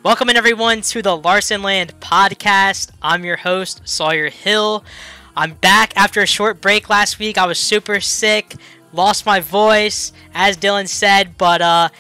Welcome in everyone to the Larsonland podcast. I'm your host, Sawyer Hill. I'm back after a short break last week. I was super sick, lost my voice, as Dylan said, but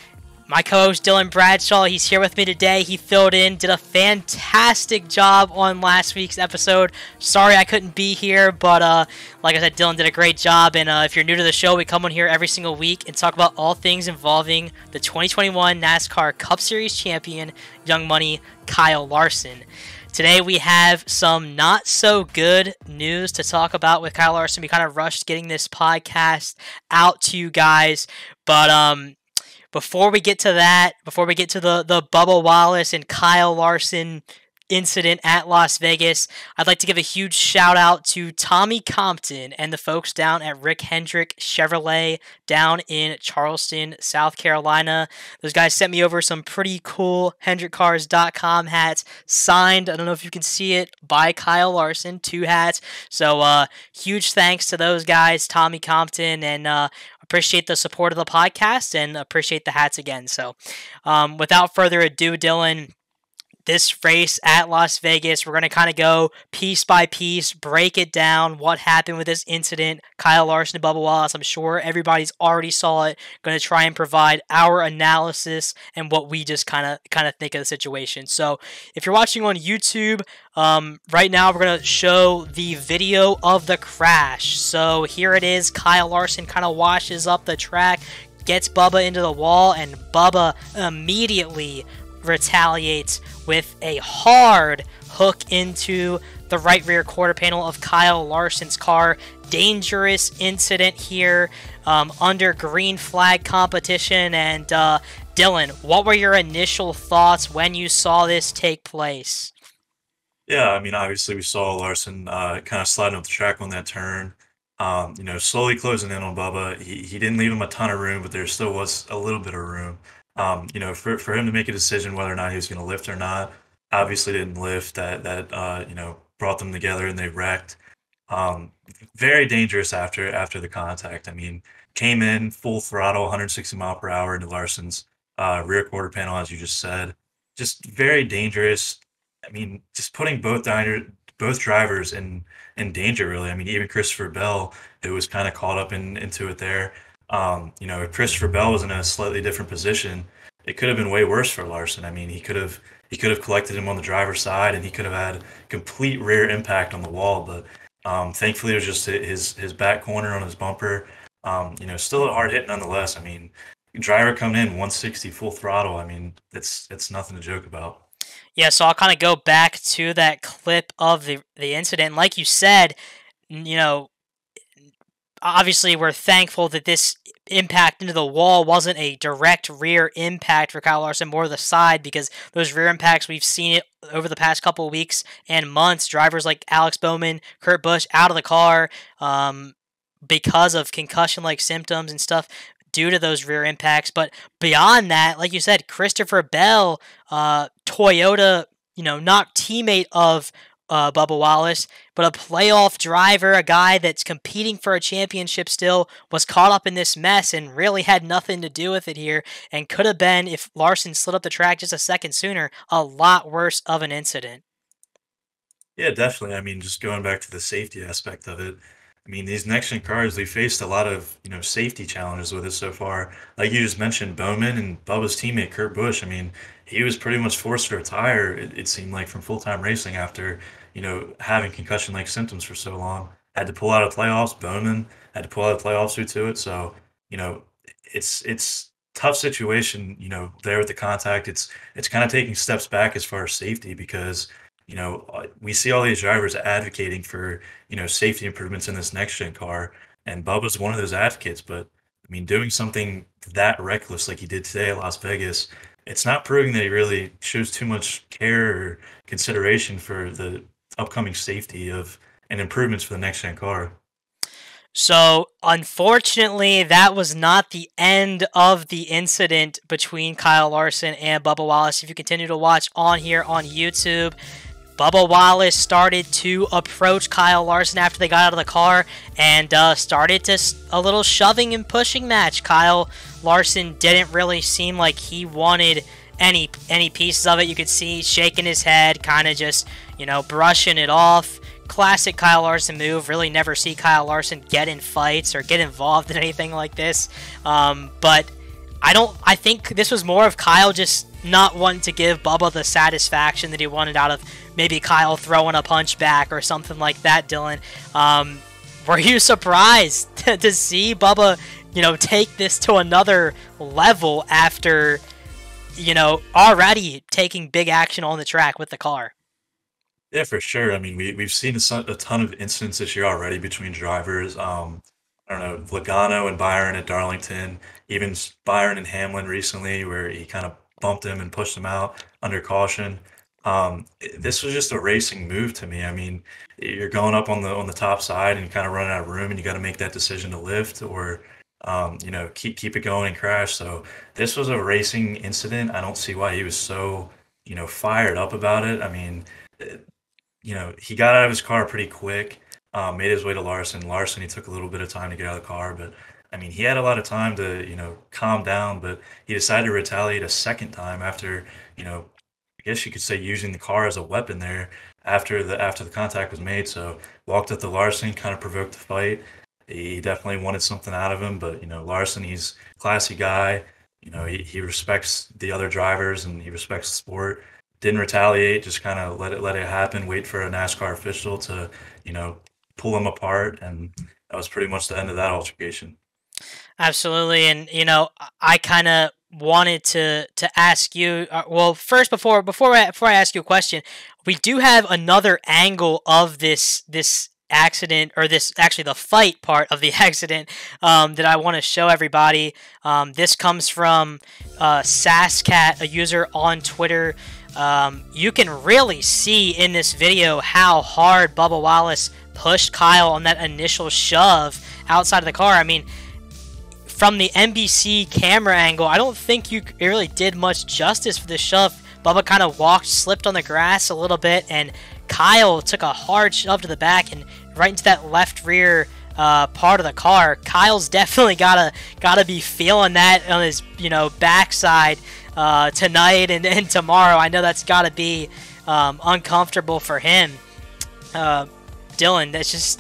my co-host Dylan Bradshaw, he's here with me today. He filled in, did a fantastic job on last week's episode. Sorry I couldn't be here, but like I said, Dylan did a great job. And if you're new to the show, we come on here every single week and talk about all things involving the 2021 NASCAR Cup Series champion, Young Money, Kyle Larson. Today we have some not so good news to talk about with Kyle Larson. We kind of rushed getting this podcast out to you guys, but before we get to that, before we get to the Bubba Wallace and Kyle Larson incident at Las Vegas, I'd like to give a huge shout out to Tommy Compton and the folks down at Rick Hendrick Chevrolet down in Charleston, South Carolina. Those guys sent me over some pretty cool HendrickCars.com hats signed, I don't know if you can see it, by Kyle Larson, 2 hats. So huge thanks to those guys, Tommy Compton, and appreciate the support of the podcast and appreciate the hats again. So without further ado, Dylan, this race at Las Vegas, we're going to kind of go piece by piece, break it down, what happened with this incident, Kyle Larson and Bubba Wallace. I'm sure everybody's already saw it. Going to try and provide our analysis and what we just kind of think of the situation. So if you're watching on YouTube, right now we're going to show the video of the crash. So here it is. Kyle Larson kind of washes up the track, gets Bubba into the wall, and Bubba immediately retaliates with a hard hook into the right rear quarter panel of Kyle Larson's car. Dangerous incident here under green flag competition. And Dylan, what were your initial thoughts when you saw this take place? Yeah, I mean, obviously we saw Larson kind of sliding up the track on that turn, slowly closing in on Bubba. He didn't leave him a ton of room, but there still was a little bit of room. For him to make a decision whether or not he was going to lift or not, obviously didn't lift. That brought them together and they wrecked. Very dangerous after the contact. I mean, came in full throttle, 160 mile per hour into Larson's rear quarter panel, as you just said. Just very dangerous. I mean, just putting both drivers in danger, really. I mean, even Christopher Bell, who was kind of caught up into it there. If Christopher Bell was in a slightly different position, it could have been way worse for Larson. I mean, he could have collected him on the driver's side, and he could have had complete rear impact on the wall. But thankfully, it was just his back corner on his bumper. Still a hard hit nonetheless. I mean, driver coming in 160 full throttle. I mean, it's nothing to joke about. Yeah, so I'll kind of go back to that clip of the incident. Like you said, obviously, we're thankful that this impact into the wall wasn't a direct rear impact for Kyle Larson, more the side, because those rear impacts, we've seen it over the past couple of weeks and months. Drivers like Alex Bowman, Kurt Busch out of the car because of concussion-like symptoms and stuff due to those rear impacts. But beyond that, like you said, Christopher Bell, Toyota, not teammate of Bubba Wallace, but a playoff driver, a guy that's competing for a championship still, was caught up in this mess and really had nothing to do with it here, and could have been, if Larson slid up the track just a second sooner, a lot worse of an incident. Yeah, definitely. I mean, just going back to the safety aspect of it, I mean, these next-gen cars, we faced a lot of, safety challenges with it so far. Like you just mentioned, Bowman and Bubba's teammate, Kurt Busch, I mean, he was pretty much forced to retire, it seemed like, from full-time racing after, having concussion-like symptoms for so long. Had to pull out of playoffs. Bowman had to pull out of playoffs due to it. So, it's tough situation, there with the contact. It's kind of taking steps back as far as safety because, we see all these drivers advocating for, safety improvements in this next-gen car, and Bubba's one of those advocates. But, I mean, doing something that reckless like he did today at Las Vegas, it's not proving that he really shows too much care or consideration for the upcoming safety of and improvements for the next-gen car. So, unfortunately, that was not the end of the incident between Kyle Larson and Bubba Wallace. If you continue to watch on here on YouTube, Bubba Wallace started to approach Kyle Larson after they got out of the car and started to a little shoving and pushing match. Kyle Larson didn't really seem like he wanted any pieces of it. You could see shaking his head, kind of just, brushing it off. Classic Kyle Larson move. Really never see Kyle Larson get in fights or get involved in anything like this. But I think this was more of Kyle just not wanting to give Bubba the satisfaction that he wanted out of maybe Kyle throwing a punch back or something like that, Dylan. Were you surprised to see Bubba, take this to another level after, already taking big action on the track with the car? Yeah, for sure. I mean, we've seen a ton of incidents this year already between drivers. I don't know, Logano and Byron at Darlington, even Byron and Hamlin recently, where he kind of bumped him and pushed him out under caution. This was just a racing move to me. I mean, you're going up on the top side and you kind of run out of room, and you got to make that decision to lift or keep it going and crash. So this was a racing incident. I don't see why he was so fired up about it. I mean, he got out of his car pretty quick, made his way to Larson. Larson, he took a little bit of time to get out of the car, but I mean, he had a lot of time to, calm down, but he decided to retaliate a second time after, I guess you could say using the car as a weapon there after the contact was made. So walked up to Larson, kind of provoked the fight. He definitely wanted something out of him, but Larson, he's a classy guy. He respects the other drivers and he respects the sport. Didn't retaliate, just kind of let it happen, wait for a NASCAR official to, pull them apart, and that was pretty much the end of that altercation. Absolutely, and I kind of wanted to ask you. Well, first, before I ask you a question, we do have another angle of this accident, or this actually the fight part of the accident, that I want to show everybody. This comes from Sasscat, a user on Twitter. You can really see in this video how hard Bubba Wallace pushed Kyle on that initial shove outside of the car. I mean, from the NBC camera angle, I don't think it really did much justice for the shove. Bubba kind of slipped on the grass a little bit, and Kyle took a hard shove to the back and right into that left rear part of the car. Kyle's definitely gotta be feeling that on his backside tonight and tomorrow. I know that's gotta be uncomfortable for him. Dylan, that's just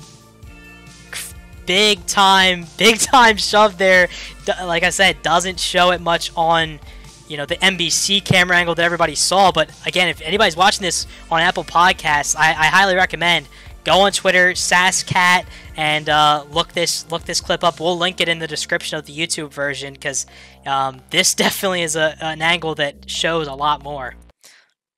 big time shove there. Like I said, doesn't show it much on the NBC camera angle that everybody saw. But again, if anybody's watching this on Apple Podcasts, I highly recommend go on Twitter, Sasscat, and look this clip up. We'll link it in the description of the YouTube version, because this definitely is an angle that shows a lot more.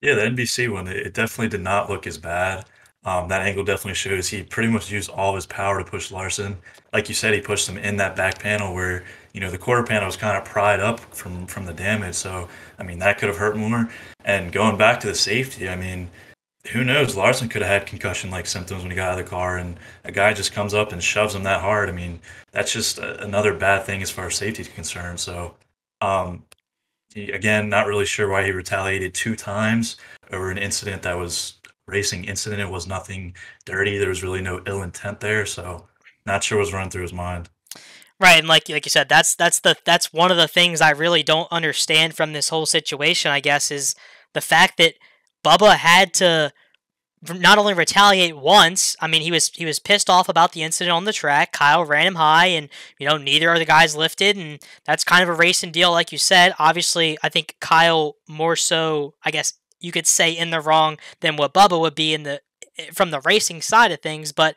Yeah, the NBC one, it definitely did not look as bad. That angle definitely shows he pretty much used all of his power to push Larson. Like you said, he pushed him in that back panel where, the quarter panel was kind of pried up from the damage. So, I mean, that could have hurt more. And going back to the safety, I mean, who knows? Larson could have had concussion-like symptoms when he got out of the car, and a guy just comes up and shoves him that hard. I mean, that's just another bad thing as far as safety is concerned. So, again, not really sure why he retaliated 2 times over an incident that was racing incident. It was nothing dirty. There was really no ill intent there, so not sure what's running through his mind. Right, and like you said, that's one of the things I really don't understand from this whole situation, I guess, is the fact that Bubba had to not only retaliate once. I mean, he was pissed off about the incident on the track. Kyle ran him high, and neither of the guys lifted, and that's kind of a racing deal, like you said. Obviously, I think Kyle more so, I guess you could say, in the wrong than what Bubba would be from the racing side of things. But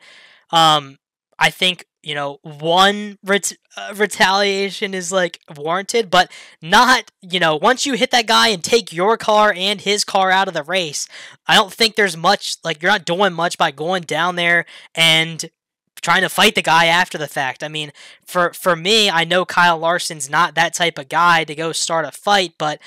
I think one retaliation is like warranted, but not once you hit that guy and take your car and his car out of the race, I don't think there's much, like, you're not doing much by going down there and trying to fight the guy after the fact. I mean, for me, I know Kyle Larson's not that type of guy to go start a fight, but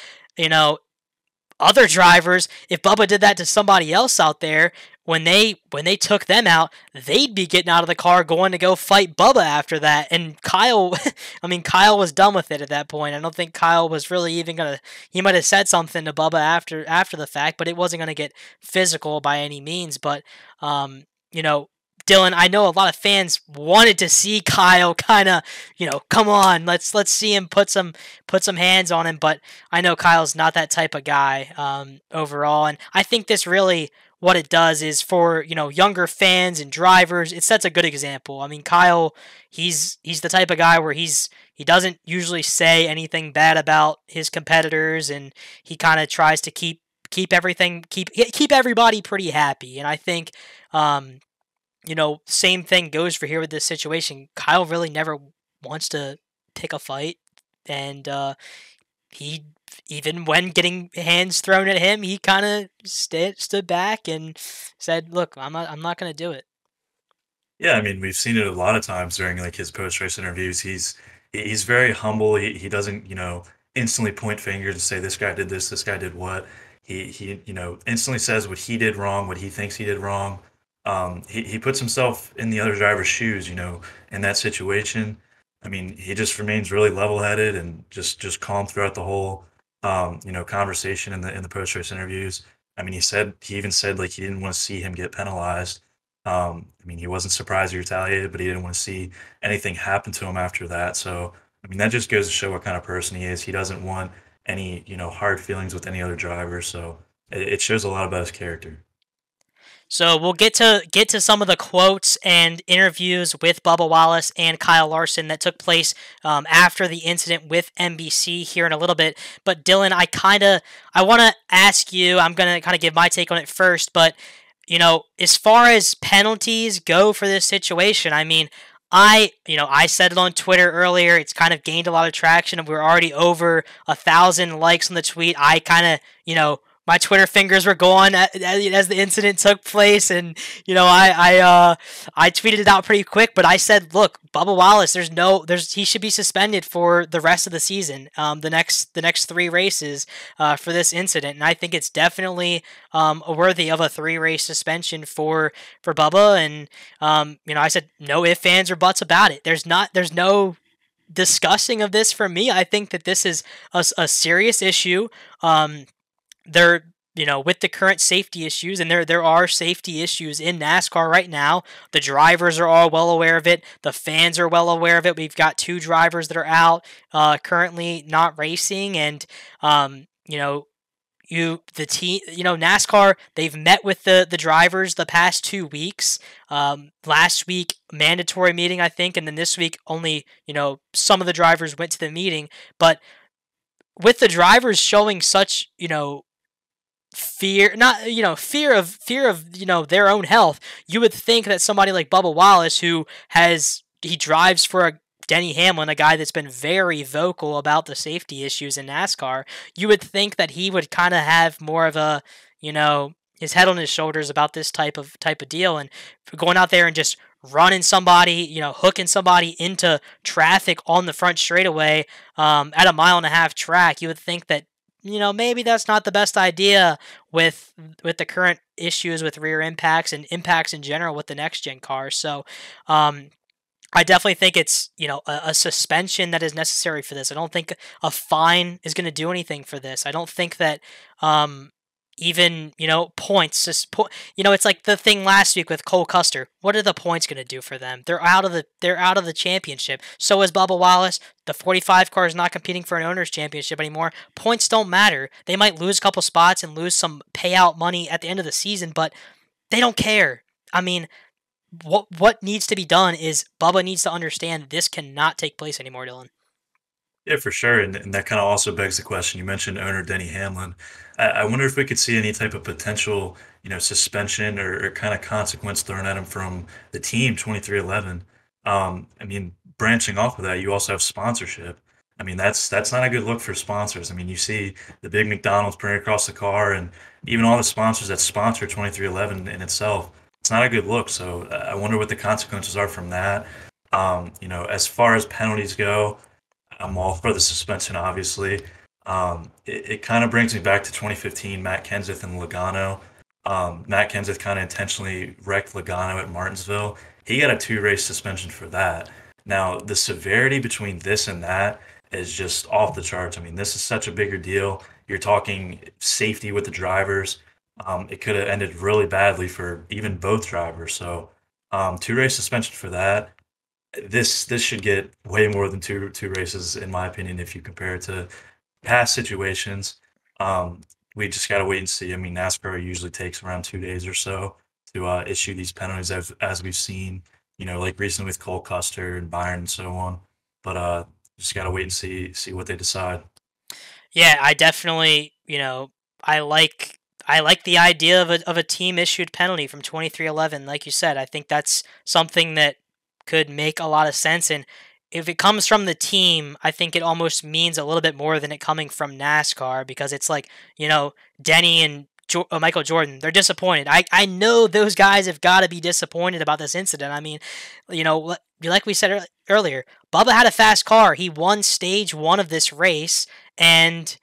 other drivers, if Bubba did that to somebody else out there, when they took them out, they'd be getting out of the car going to go fight Bubba after that. And Kyle, I mean, Kyle was done with it at that point. I don't think Kyle was really even gonna. He might have said something to Bubba after the fact, but it wasn't gonna get physical by any means. But Dylan, I know a lot of fans wanted to see Kyle kind of, come on, let's see him put some hands on him, but I know Kyle's not that type of guy overall, and I think this really what it does is for younger fans and drivers, it sets a good example. I mean, Kyle, he's the type of guy where he doesn't usually say anything bad about his competitors, and he kind of tries to keep everybody pretty happy, and I think. Same thing goes for here with this situation. Kyle really never wants to pick a fight, and he even when getting hands thrown at him, he kind of stood back and said, "Look, I'm not going to do it." Yeah, I mean, we've seen it a lot of times during like his post-race interviews. He's very humble. He doesn't, instantly point fingers and say this guy did this guy did what. He instantly says what he did wrong, what he thinks he did wrong. He puts himself in the other driver's shoes, in that situation. I mean, he just remains really level-headed and just calm throughout the whole conversation in the post-race interviews. I mean, he even said like he didn't want to see him get penalized. I mean, he wasn't surprised he retaliated, but he didn't want to see anything happen to him after that. So, I mean, that just goes to show what kind of person he is. He doesn't want any, hard feelings with any other driver. So it shows a lot about his character. So we'll get to some of the quotes and interviews with Bubba Wallace and Kyle Larson that took place after the incident with NBC here in a little bit. But Dylan, I want to ask you. I'm gonna kind of give my take on it first, but as far as penalties go for this situation, I mean, I said it on Twitter earlier. It's kind of gained a lot of traction, and we're already over 1,000 likes on the tweet. I kind of, my Twitter fingers were going as the incident took place, and I tweeted it out pretty quick. But I said, look, Bubba Wallace, he should be suspended for the rest of the season, the next 3 races for this incident, and I think it's definitely worthy of a 3-race suspension for Bubba. And I said no ifs, ands, or buts about it. There's no discussing of this for me. I think that this is a serious issue. They're with the current safety issues, and there are safety issues in NASCAR right now. The drivers are all well aware of it. The fans are well aware of it. We've got 2 drivers that are out currently not racing, and the team, NASCAR, they've met with the drivers the past 2 weeks. Last week, mandatory meeting, I think, and then this week only some of the drivers went to the meeting, but with the drivers showing such fear of their own health, you would think that somebody like Bubba Wallace, he drives for Denny Hamlin, a guy that's been very vocal about the safety issues in NASCAR, you would think that he would kind of have more of a his head on his shoulders about this type of deal, and going out there and just running somebody, hooking somebody into traffic on the front straightaway at a 1.5-mile track. You would think that maybe that's not the best idea with the current issues with rear impacts and impacts in general with the next gen cars. So I definitely think it's a suspension that is necessary for this. I don't think a fine is going to do anything for this. I don't think that even points. It's like the thing last week with Cole Custer. What are the points going to do for them? They're out of the championship. So is Bubba Wallace. The 45 car is not competing for an owner's championship anymore. Points don't matter. They might lose a couple spots and lose some payout money at the end of the season, but they don't care. I mean, what needs to be done is Bubba needs to understand this cannot take place anymore, Dylan. Yeah, for sure. And that kind of also begs the question. You mentioned owner Denny Hamlin. I wonder if we could see any type of potential, suspension or kind of consequence thrown at him from the team 2311. I mean, branching off of that, you also have sponsorship. I mean, that's not a good look for sponsors. I mean, you see the big McDonald's printed across the car, and even all the sponsors that sponsor 2311 in itself. It's not a good look. So I wonder what the consequences are from that. As far as penalties go, I'm all for the suspension, obviously. It kind of brings me back to 2015, Matt Kenseth and Logano. Matt Kenseth kind of intentionally wrecked Logano at Martinsville. He got a 2-race suspension for that. Now, the severity between this and that is just off the charts. I mean, this is such a bigger deal. You're talking safety with the drivers. It could have ended really badly for even both drivers. So 2 race suspension for that. This should get way more than two races, in my opinion, if you compare it to past situations. We just got to wait and see. I mean, NASCAR usually takes around 2 days or so to issue these penalties, as we've seen, like recently with Cole Custer and Byron and so on. But just got to wait and see what they decide. Yeah, I definitely, I like the idea of a team issued penalty from 2311. Like you said, I think that's something that could make a lot of sense. And if it comes from the team, I think it almost means a little bit more than it coming from NASCAR, because it's like, Denny and Michael Jordan, they're disappointed. I know those guys have got to be disappointed about this incident. I mean, like we said earlier, Bubba had a fast car. He won stage 1 of this race, and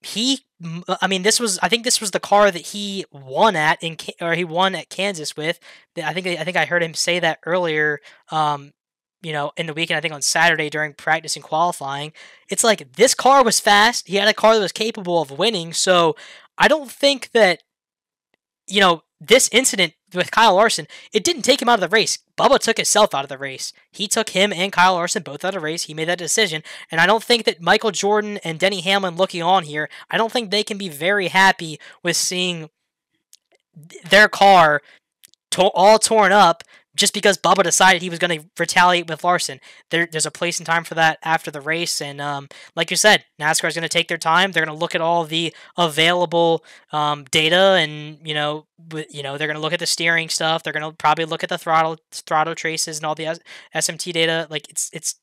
I think this was the car that he won at he won at Kansas with. I think I heard him say that earlier. In the weekend, I think on Saturday during practice and qualifying. It's like, this car was fast. He had a car that was capable of winning. So I don't think that, this incident with Kyle Larson, it didn't take him out of the race. Bubba took himself out of the race. He took him and Kyle Larson both out of the race. He made that decision. And I don't think that Michael Jordan and Denny Hamlin looking on here, I don't think they can be very happy with seeing their car all torn up just because Bubba decided he was going to retaliate with Larson. There's a place and time for that after the race, and like you said, NASCAR is going to take their time. They're going to look at all the available data, and they're going to look at the steering stuff. They're going to probably look at the throttle traces and all the SMT data. Like it's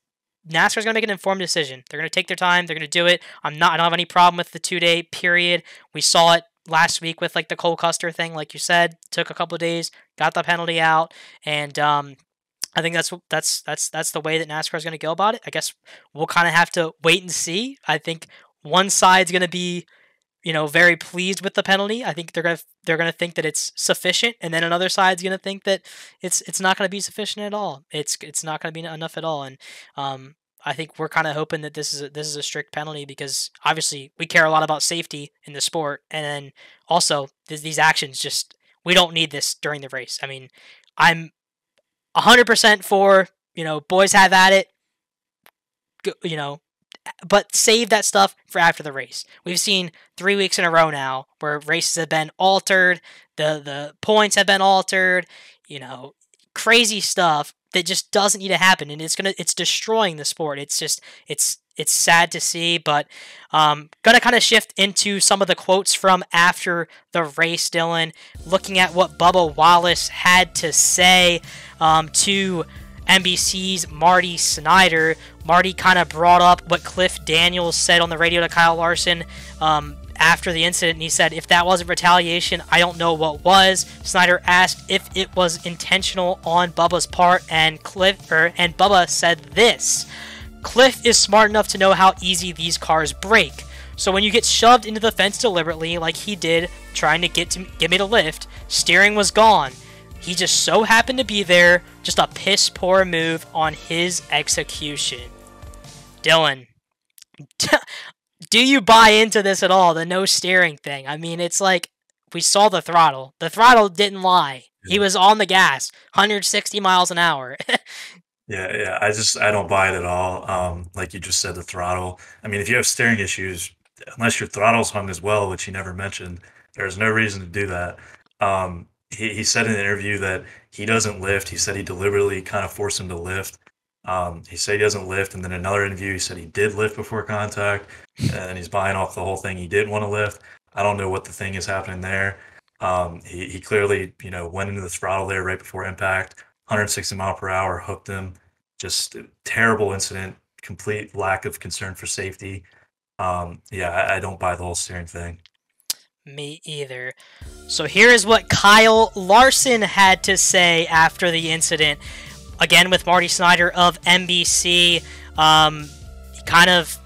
NASCAR's going to make an informed decision. They're going to take their time. They're going to do it. I don't have any problem with the 2-day period. We saw it last week with like the Cole Custer thing, like you said, took a couple of days, got the penalty out, and I think that's the way that NASCAR is going to go about it. I guess we'll kind of have to wait and see. I think one side's going to be, very pleased with the penalty. I think they're gonna think that it's sufficient, and then another side's going to think that it's not going to be sufficient at all. It's not going to be enough at all, and I think we're kind of hoping that this is a strict penalty, because obviously we care a lot about safety in the sport, and then also these actions we don't need this during the race. I mean, I'm 100% for, boys have at it, but save that stuff for after the race. We've seen 3 weeks in a row now where races have been altered, the points have been altered, crazy stuff that just doesn't need to happen, and it's destroying the sport. It's sad to see, but gonna kind of shift into some of the quotes from after the race, Dylan, looking at what Bubba Wallace had to say to NBC's Marty Snyder. Marty kind of brought up what Cliff Daniels said on the radio to Kyle Larson after the incident, and he said, if that wasn't retaliation, I don't know what was. Snyder asked if it was intentional on Bubba's part, and Bubba said this: Cliff is smart enough to know how easy these cars break. So when you get shoved into the fence deliberately, like he did, trying to get me to lift, steering was gone. He just so happened to be there. Just a piss poor move on his execution. Dylan, do you buy into this at all, the no steering thing? I mean, it's like, we saw the throttle. The throttle didn't lie. He was on the gas, 160 miles an hour. Yeah. I don't buy it at all. Like you just said, the throttle. I mean, if you have steering issues, unless your throttle's hung as well, which he never mentioned, there's no reason to do that. He said in an interview that he doesn't lift. He said he deliberately kind of forced him to lift. He said he doesn't lift, and then another interview he said he did lift before contact, and he's buying off the whole thing. He didn't want to lift. I don't know what the thing is happening there. He clearly, went into the throttle there right before impact, 160 mile per hour, hooked him. Just a terrible incident, complete lack of concern for safety. I don't buy the whole steering thing. Me either. So here is what Kyle Larson had to say after the incident. Again, with Marty Snyder of NBC, kind of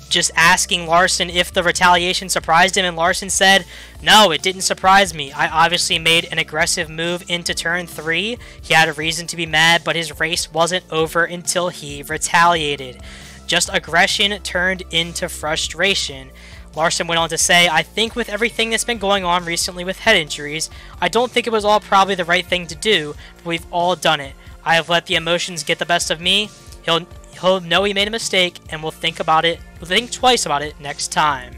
just asking Larson if the retaliation surprised him, and Larson said, no, it didn't surprise me. I obviously made an aggressive move into turn 3. He had a reason to be mad, but his race wasn't over until he retaliated. Just aggression turned into frustration. Larson went on to say, I think with everything that's been going on recently with head injuries, I don't think it was all probably the right thing to do, but we've all done it. I have let the emotions get the best of me. He'll know he made a mistake and will think twice about it next time.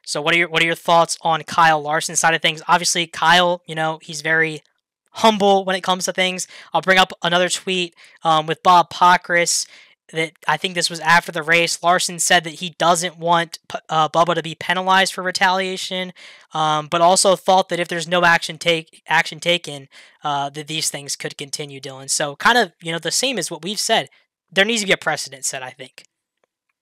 So what are your thoughts on Kyle Larson's side of things? Obviously, Kyle, he's very humble when it comes to things. I'll bring up another tweet with Bob Pockrass that I think this was after the race. Larson said that he doesn't want Bubba to be penalized for retaliation, but also thought that if there's no action taken, that these things could continue, Dylan. So kind of, the same as what we've said. There needs to be a precedent set, I think.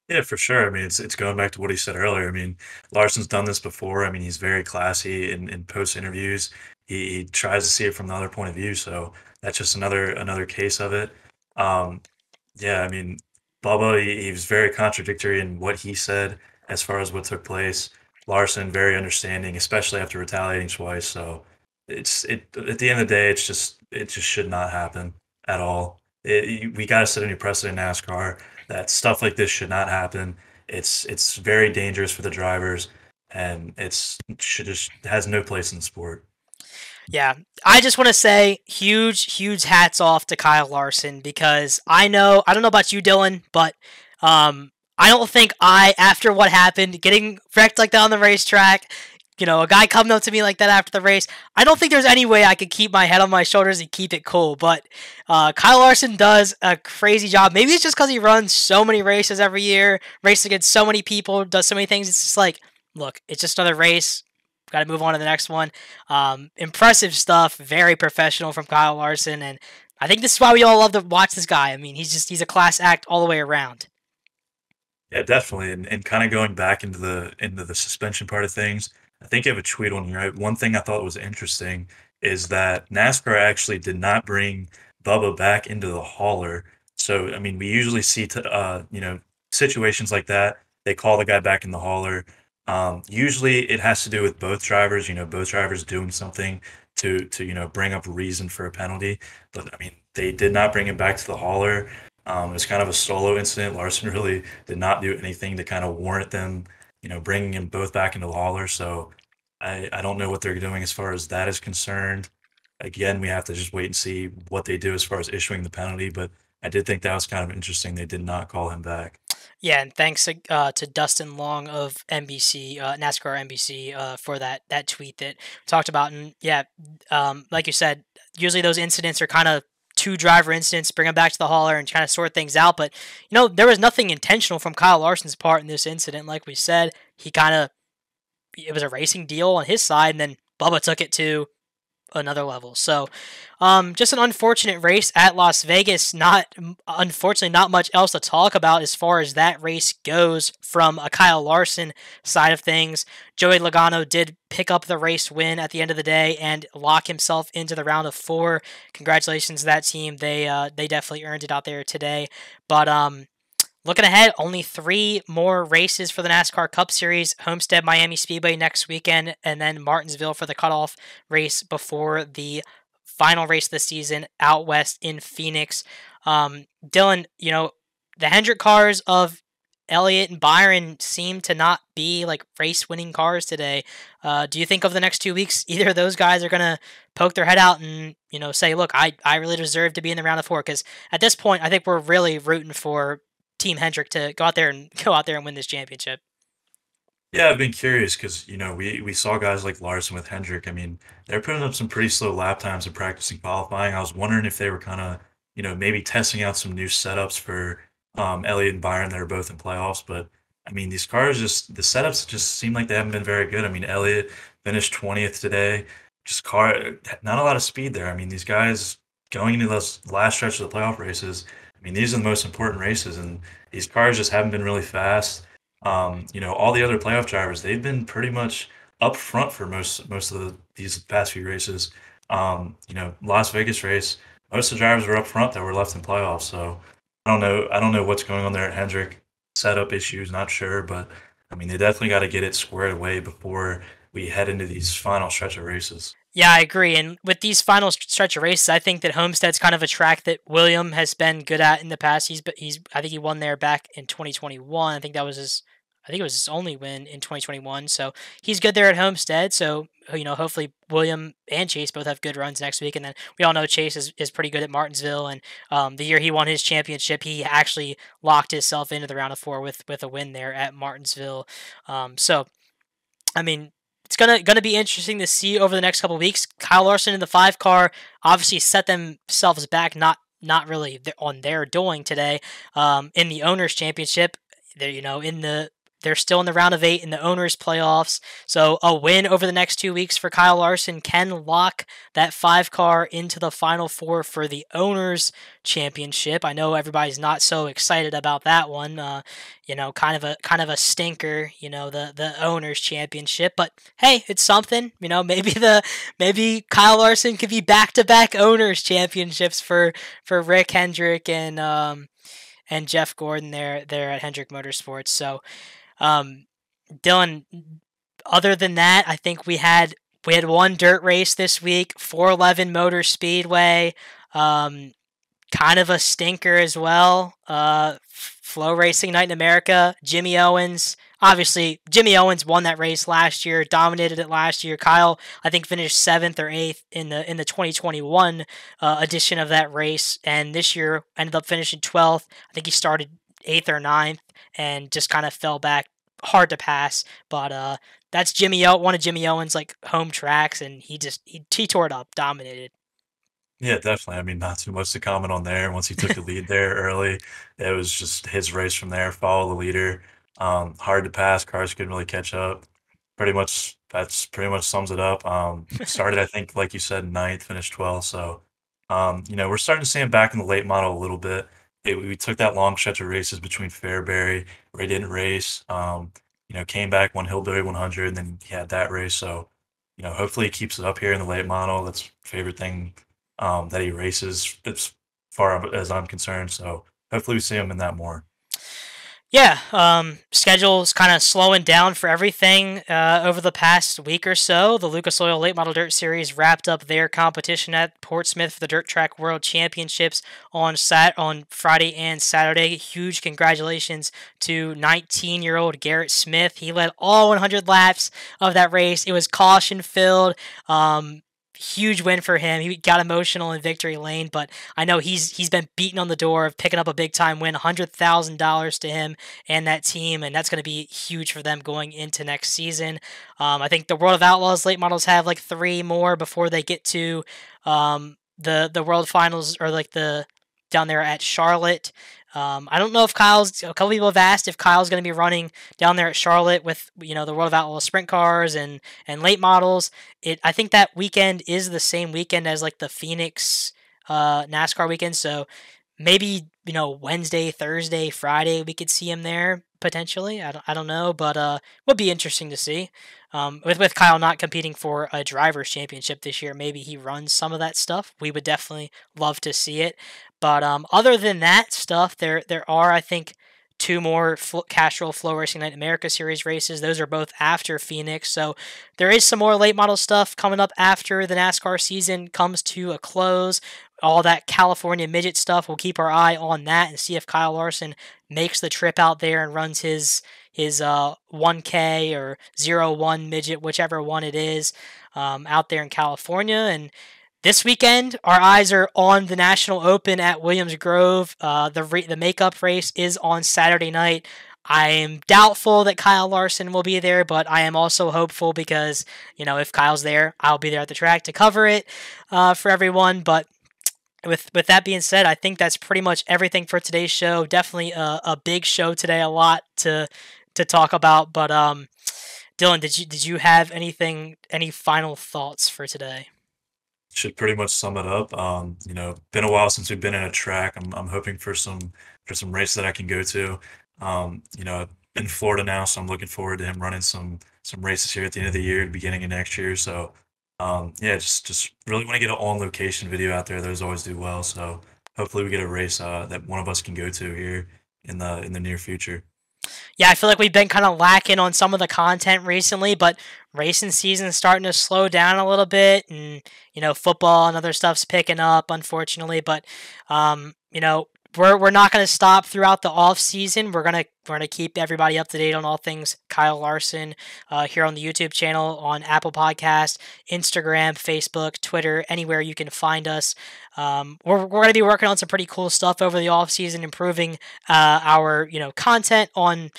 Yeah, for sure. I mean, it's going back to what he said earlier. I mean, Larson's done this before. I mean, he's very classy in post interviews. He tries to see it from the other point of view. So that's just another case of it. Yeah, I mean, Bubba, he was very contradictory in what he said as far as what took place. Larson, very understanding, especially after retaliating twice. So at the end of the day, it just should not happen at all. We got to set a new precedent in NASCAR that stuff like this should not happen. It's very dangerous for the drivers, and has no place in the sport. Yeah, I just want to say huge hats off to Kyle Larson, because I don't know about you, Dylan, but I don't think after what happened, getting wrecked like that on the racetrack, a guy coming up to me like that after the race, I don't think there's any way I could keep my head on my shoulders and keep it cool. But Kyle Larson does a crazy job. Maybe it's just because he runs so many races every year, races against so many people, does so many things. It's just like, look, it's just another race. Got to move on to the next one. Impressive stuff. Very professional from Kyle Larson. And I think this is why we all love to watch this guy. I mean, he's a class act all the way around. Yeah, definitely. And kind of going back into the suspension part of things, I think you have a tweet on here, right? One thing I thought was interesting is that NASCAR actually did not bring Bubba back into the hauler. So, I mean, we usually see, situations like that. They call the guy back in the hauler. Usually it has to do with both drivers, both drivers doing something to bring up a reason for a penalty. But, I mean, they did not bring him back to the hauler. It was kind of a solo incident. Larson really did not do anything to kind of warrant them bringing them both back into the hauler. So I don't know what they're doing as far as that is concerned. Again, we have to just wait and see what they do as far as issuing the penalty. But I did think that was kind of interesting. They did not call him back. Yeah, and thanks to Dustin Long of NBC, NASCAR NBC, for that tweet that we talked about. And yeah, like you said, usually those incidents are kind of two-driver incidents, bring them back to the hauler and kind of sort things out. But, there was nothing intentional from Kyle Larson's part in this incident. Like we said, it was a racing deal on his side, and then Bubba took it to another level. So, just an unfortunate race at Las Vegas. Unfortunately, not much else to talk about as far as that race goes from a Kyle Larson side of things. Joey Logano did pick up the race win at the end of the day and lock himself into the round of 4. Congratulations to that team. They definitely earned it out there today. But looking ahead, only 3 more races for the NASCAR Cup Series. Homestead, Miami Speedway next weekend, and then Martinsville for the cutoff race before the final race of the season out west in Phoenix. Dylan, the Hendrick cars of Elliott and Byron seem to not be like race-winning cars today. Do you think over the next 2 weeks, either of those guys are going to poke their head out and, say, look, I really deserve to be in the round of 4? Because at this point, I think we're really rooting for Team Hendrick to go out there and win this championship. Yeah, I've been curious because, we saw guys like Larson with Hendrick. I mean, they're putting up some pretty slow lap times in practicing qualifying. I was wondering if they were kind of, maybe testing out some new setups for Elliott and Byron that are both in playoffs. But, I mean, these cars the setups just seem like they haven't been very good. I mean, Elliott finished 20th today. Not a lot of speed there. I mean, these guys going into those last stretch of the playoff races, I mean, these are the most important races, and these cars just haven't been really fast. All the other playoff drivers, they've been pretty much up front for most of these past few races. Las Vegas race, most of the drivers were up front that were left in playoffs. So I don't know what's going on there at Hendrick. Setup issues, not sure, but I mean, they definitely got to get it squared away before we head into these final stretch of races. Yeah, I agree. And with these final stretch of races, I think that Homestead's kind of a track that William has been good at in the past. I think he won there back in 2021. I think that was I think it was his only win in 2021. So he's good there at Homestead. So, hopefully William and Chase both have good runs next week. And then we all know Chase is pretty good at Martinsville. And the year he won his championship, he actually locked himself into the round of 4 with a win there at Martinsville. So, I mean, it's gonna be interesting to see over the next couple of weeks. Kyle Larson in the 5 car obviously set themselves back, not really on their doing today. In the owners championship, they're still in the round of 8 in the owners playoffs. So a win over the next 2 weeks for Kyle Larson can lock that 5 car into the final 4 for the owners championship. I know everybody's not so excited about that one. Kind of a stinker, the owners championship, but hey, it's something, maybe Kyle Larson could be back-to-back owners championships for Rick Hendrick and Jeff Gordon there at Hendrick Motorsports. So, Dylan, other than that, I think we had one dirt race this week, 411 Motor Speedway, kind of a stinker as well. Flow Racing Night in America, Jimmy Owens. Obviously, Jimmy Owens won that race last year, dominated it last year. Kyle, I think, finished 7th or 8th in the 2021 edition of that race, and this year ended up finishing 12th. I think he started 8th or 9th and just kind of fell back, hard to pass. But that's one of Jimmy Owens' home tracks, and he tore it up, dominated. Yeah, definitely. I mean, not too much to comment on there. Once he took the lead there early, it was just his race from there. Follow the leader. Hard to pass. Cars couldn't really catch up. That's pretty much sums it up. Started, I think, like you said, 9th, finished 12th. So, we're starting to see him back in the late model a little bit. We took that long stretch of races between Fairbury where he didn't race. Came back, won Hillbilly 100, and then he had that race. So, hopefully he keeps it up here in the late model. That's favorite thing that he races as far as I'm concerned. So hopefully we see him in that more. Yeah, schedule's kind of slowing down for everything over the past week or so. The Lucas Oil Late Model Dirt Series wrapped up their competition at Portsmouth for the Dirt Track World Championships on Friday and Saturday. Huge congratulations to 19-year-old Garrett Smith. He led all 100 laps of that race. It was caution-filled. Huge win for him. He got emotional in victory lane, but I know he's been beating on the door of picking up a big time win, $100,000 to him and that team, and that's going to be huge for them going into next season. I think the World of Outlaws late models have 3 more before they get to the World Finals or the down there at Charlotte. I don't know if a couple people have asked if Kyle's going to be running down there at Charlotte with, the World of Outlaws sprint cars and late models. I think that weekend is the same weekend as the Phoenix NASCAR weekend. So maybe, Wednesday, Thursday, Friday, we could see him there potentially. I don't know, but would be interesting to see. With Kyle not competing for a driver's championship this year, maybe he runs some of that stuff. We would definitely love to see it. But other than that stuff, there are, I think, 2 more Castrol Flow Racing Night America Series races. Those are both after Phoenix. So there is some more late model stuff coming up after the NASCAR season comes to a close. All that California midget stuff, we'll keep our eye on that and see if Kyle Larson makes the trip out there and runs his 1K or 01 midget, whichever one it is, out there in California. And this weekend, our eyes are on the National Open at Williams Grove. The makeup race is on Saturday night. I am doubtful that Kyle Larson will be there, but I am also hopeful because, if Kyle's there, I'll be there at the track to cover it for everyone. But with that being said, I think that's pretty much everything for today's show. Definitely a big show today, a lot to talk about. But Dylan, did you have any final thoughts for today? Should pretty much sum it up. Been a while since we've been in a track. I'm hoping for some races that I can go to. In Florida now, so I'm looking forward to him running some races here at the end of the year, beginning of next year. So just really want to get an on location video out there. Those always do well. So hopefully we get a race that one of us can go to here in the near future. Yeah, I feel like we've been kind of lacking on some of the content recently, but racing season's starting to slow down a little bit, and football and other stuff's picking up, unfortunately. But we're not going to stop throughout the off season. We're gonna keep everybody up to date on all things Kyle Larson here on the YouTube channel, on Apple Podcast, Instagram, Facebook, Twitter, anywhere you can find us. We're going to be working on some pretty cool stuff over the off season, improving our content on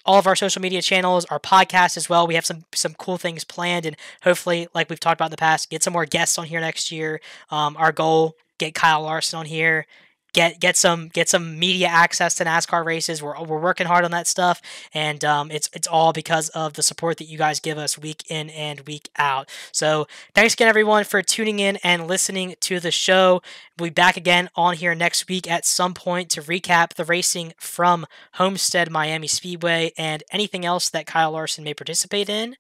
all of our social media channels, our podcast as well. We have some cool things planned, and hopefully, like we've talked about in the past, get some more guests on here next year. Our goal: get Kyle Larson on here. Get some media access to NASCAR races. We're working hard on that stuff, and it's all because of the support that you guys give us week in and week out. So thanks again, everyone, for tuning in and listening to the show. We'll be back again on here next week at some point to recap the racing from Homestead Miami Speedway and anything else that Kyle Larson may participate in.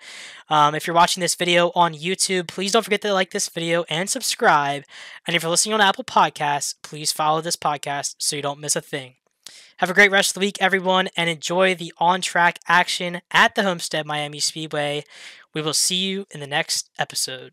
If you're watching this video on YouTube, please don't forget to like this video and subscribe. And if you're listening on Apple Podcasts, please follow this podcast so you don't miss a thing. Have a great rest of the week, everyone, and enjoy the on-track action at the Homestead Miami Speedway. We will see you in the next episode.